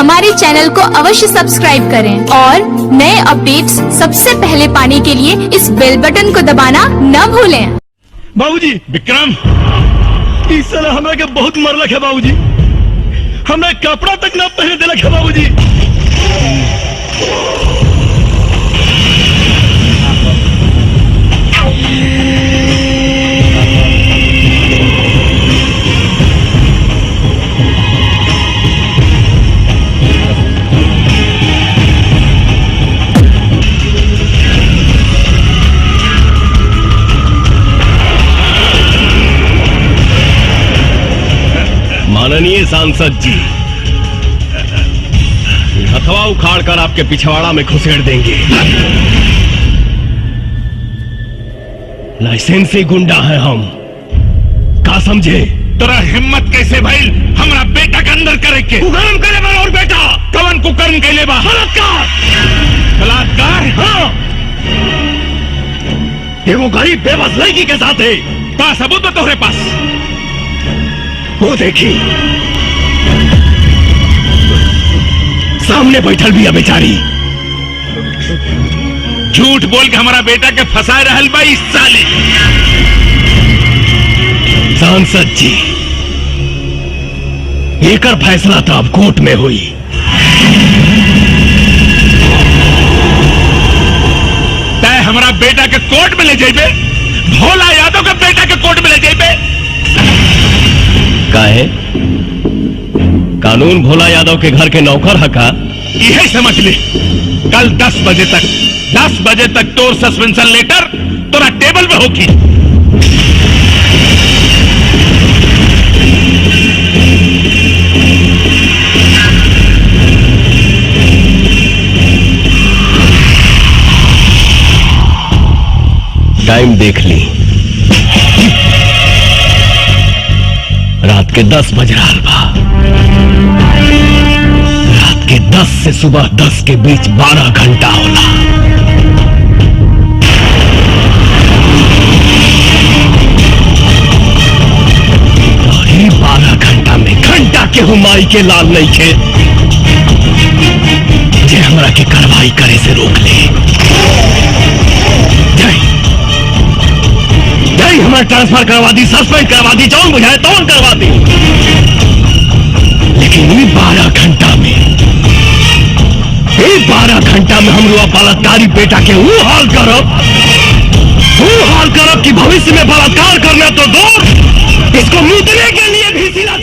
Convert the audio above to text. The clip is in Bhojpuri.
हमारे चैनल को अवश्य सब्सक्राइब करें और नए अपडेट्स सबसे पहले पाने के लिए इस बेल बटन को दबाना न भूलें। बाबूजी विक्रम इस साल हमरा के बहुत मरलक है बाबूजी, हमरा कपड़ा तक न पहने दिलक है बाबूजी। माननीय सांसद जी, हथवा उखाड़ कर आपके पिछवाड़ा में घुसेड़ देंगे। लाइसेंसी गुंडा है हम, का समझे? तोरा हिम्मत कैसे भइल हमरा बेटा के अंदर करे के? कुकर्म करे बा और बेटा कवन कुकर्म कैले बा? बलात्कार। बलात्कार? हाँ, एगो गरीब बेबस लड़की के साथ है। का सबूत है तोहरे पास? वो देखी सामने बैठल भी है बेचारी। झूठ बोल के हमारा बेटा के फंसा रहल बा इस साले। सांसद जी, एकर फैसला तो अब कोर्ट में हुई। तय हमारा बेटा के कोर्ट में ले जाइबे? भोला यादव के बेटा के कोर्ट में ले जाइबे? काहे? कानून भोला यादव के घर के नौकर है का? यही समझ ले, कल 10 बजे तक तोर सस्पेंशन लेटर तोरा टेबल पे होगी। टाइम देख ली, रात के 10 बज रहा बा। रात के 10 से सुबह 10 के बीच 12 घंटा होला। और ये 12 घंटा में घंटा के हुमाई के लाल नहीं खे जे हमरा के कार्रवाई करे से रोक ले। हमारा ट्रांसफर करवा दी, सस्पेंड करवा दी, जौन बुझाए तौन करवा दी। लेकिन ये 12 घंटा में, ये 12 घंटा में हम लोग बलात्कारी बेटा के वो हाल करब कि भविष्य में बलात्कार करना तो दूर, इसको मुदने के लिए भी सिला